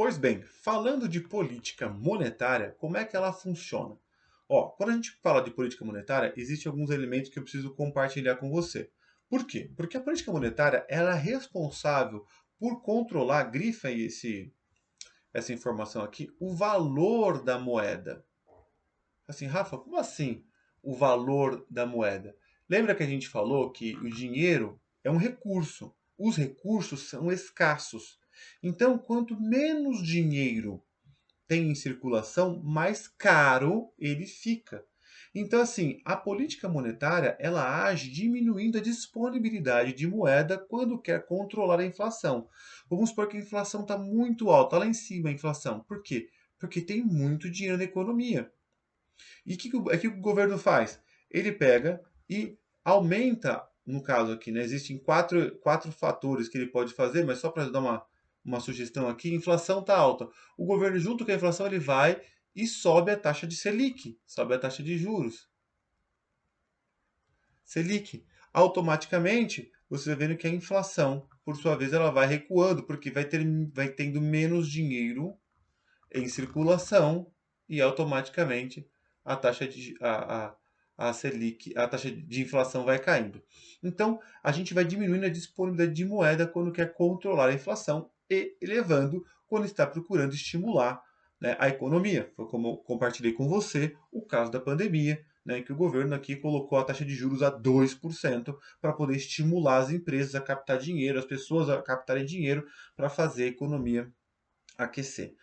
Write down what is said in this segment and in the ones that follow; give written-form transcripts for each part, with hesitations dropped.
Pois bem, falando de política monetária, como é que ela funciona? Ó, quando a gente fala de política monetária, existem alguns elementos que eu preciso compartilhar com você. Por quê? Porque a política monetária ela é responsável por controlar, grifa aí essa informação aqui, o valor da moeda. Assim, Rafa, como assim o valor da moeda? Lembra que a gente falou que o dinheiro é um recurso. Os recursos são escassos. Então, quanto menos dinheiro tem em circulação, mais caro ele fica. Então, assim, a política monetária ela age diminuindo a disponibilidade de moeda quando quer controlar a inflação. Vamos supor que a inflação está muito alta, lá em cima a inflação. Por quê? Porque tem muito dinheiro na economia. E o que o governo faz? Ele pega e aumenta, no caso aqui, né? Existem quatro fatores que ele pode fazer, mas só para dar uma sugestão aqui, a inflação está alta. O governo, junto com a inflação, ele vai e sobe a taxa de Selic, sobe a taxa de juros. Selic. Automaticamente, você vai vendo que a inflação, por sua vez, ela vai recuando, porque vai tendo menos dinheiro em circulação e automaticamente a taxa de a Selic, a taxa de inflação vai caindo. Então, a gente vai diminuindo a disponibilidade de moeda quando quer controlar a inflação e elevando quando está procurando estimular, né, a economia. Foi como eu compartilhei com você o caso da pandemia, né, que o governo aqui colocou a taxa de juros a 2% para poder estimular as empresas a captar dinheiro, as pessoas a captarem dinheiro para fazer a economia aquecer.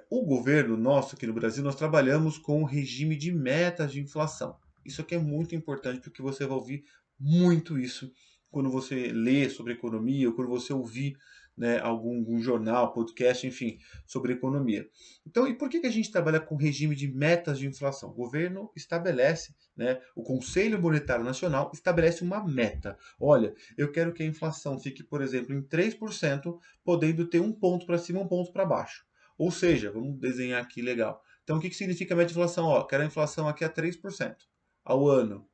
O governo nosso aqui no Brasil, nós trabalhamos com o regime de metas de inflação. Isso aqui é muito importante porque você vai ouvir muito isso quando você lê sobre economia ou quando você ouvir, né, algum jornal, podcast, enfim, sobre economia. Então, e por que a gente trabalha com regime de metas de inflação? O governo estabelece, né, o Conselho Monetário Nacional estabelece uma meta. Olha, eu quero que a inflação fique, por exemplo, em 3%, podendo ter um ponto para cima, um ponto para baixo. Ou seja, vamos desenhar aqui legal. Então, o que significa a meta de inflação? Ó, quero a inflação aqui a 3% ao ano.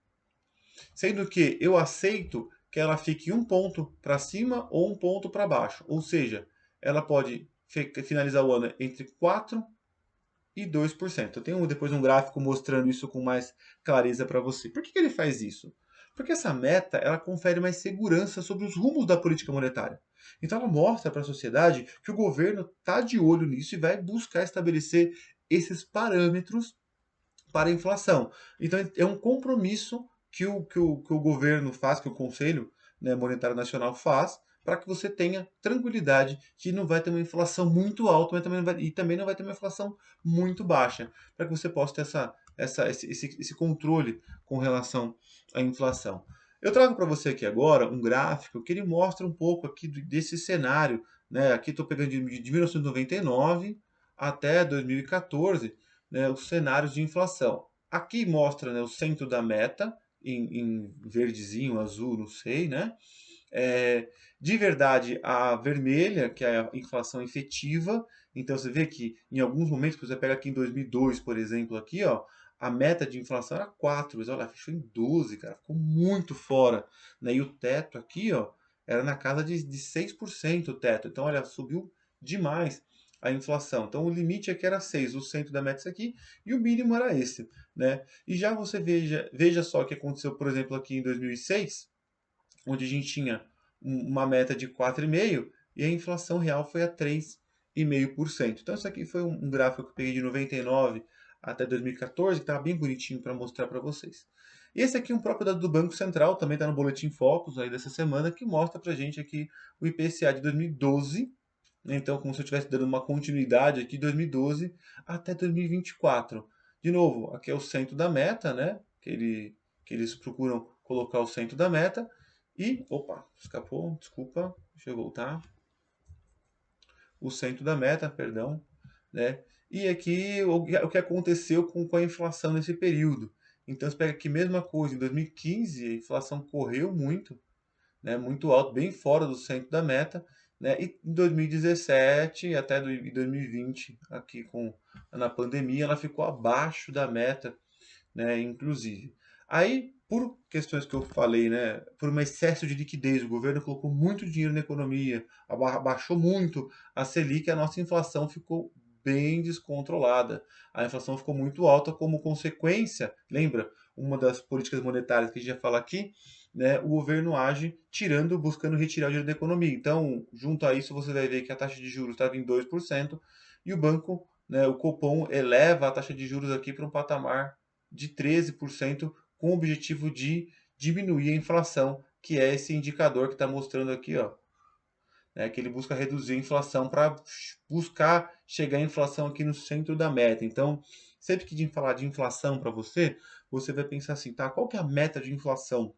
Sendo que eu aceito que ela fique um ponto para cima ou um ponto para baixo. Ou seja, ela pode finalizar o ano entre 4% e 2%. Eu tenho depois um gráfico mostrando isso com mais clareza para você. Por que ele faz isso? Porque essa meta ela confere mais segurança sobre os rumos da política monetária. Então ela mostra para a sociedade que o governo está de olho nisso e vai buscar estabelecer esses parâmetros para a inflação. Então é um compromisso que o governo faz, que o Conselho, né, Monetário Nacional faz, para que você tenha tranquilidade que não vai ter uma inflação muito alta, mas também não vai ter uma inflação muito baixa, para que você possa ter esse controle com relação à inflação. Eu trago para você aqui agora um gráfico que ele mostra um pouco aqui desse cenário, né? Aqui estou pegando de 1999 até 2014, né, os cenários de inflação. Aqui mostra, né, o centro da meta, em verdezinho, azul, não sei, né? De verdade, a vermelha, que é a inflação efetiva. Então você vê que em alguns momentos, você pega aqui em 2002, por exemplo, aqui, ó, a meta de inflação era 4, mas olha, fechou em 12, cara, ficou muito fora, né? E o teto aqui, ó, era na casa de 6% o teto. Então, olha, subiu demais a inflação. Então, o limite aqui era 6, o centro da meta é esse aqui, e o mínimo era esse, né? E já você veja só o que aconteceu, por exemplo, aqui em 2006, onde a gente tinha uma meta de 4,5% e a inflação real foi a 3,5%. Então, isso aqui foi um gráfico que eu peguei de 99 até 2014, que estava bem bonitinho para mostrar para vocês. E esse aqui é um próprio dado do Banco Central, também está no Boletim Focus aí dessa semana, que mostra para a gente aqui o IPCA de 2012, né? Então, como se eu estivesse dando uma continuidade aqui, 2012 até 2024. De novo, aqui é o centro da meta, né? Que eles procuram colocar o centro da meta. E, opa, escapou, desculpa, deixa eu voltar. O centro da meta, perdão, né? E aqui o que aconteceu com a inflação nesse período. Então, você pega aqui a mesma coisa, em 2015 a inflação correu muito, né, muito alto, bem fora do centro da meta, né, e em 2017 até 2020, aqui na pandemia, ela ficou abaixo da meta, né, inclusive. Aí por questões que eu falei, né, por um excesso de liquidez, o governo colocou muito dinheiro na economia, baixou muito a Selic, a nossa inflação ficou bem descontrolada. A inflação ficou muito alta como consequência, lembra, uma das políticas monetárias que a gente já fala aqui, né, o governo age tirando, buscando retirar o dinheiro da economia. Então, junto a isso, você vai ver que a taxa de juros estava em 2% e o banco, né, o Copom eleva a taxa de juros aqui para um patamar de 13%, com o objetivo de diminuir a inflação, que é esse indicador que está mostrando aqui, ó, né, que ele busca reduzir a inflação para buscar chegar à inflação aqui no centro da meta. Então, sempre que a gente falar de inflação para você, você vai pensar assim, tá? Qual que é a meta de inflação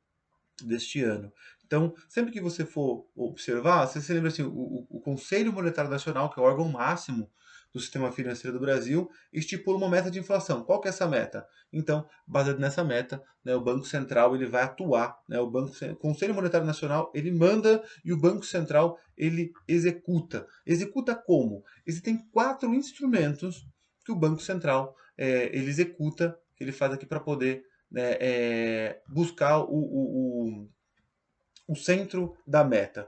deste ano? Então, sempre que você for observar, você se lembra assim, o Conselho Monetário Nacional, que é o órgão máximo do sistema financeiro do Brasil, estipula uma meta de inflação. Qual que é essa meta? Então, baseado nessa meta, né, o Banco Central ele vai atuar, né, o Conselho Monetário Nacional ele manda e o Banco Central ele executa. Executa como? Existem 4 instrumentos que o Banco Central ele executa, que ele faz aqui para poder, né, buscar o centro da meta.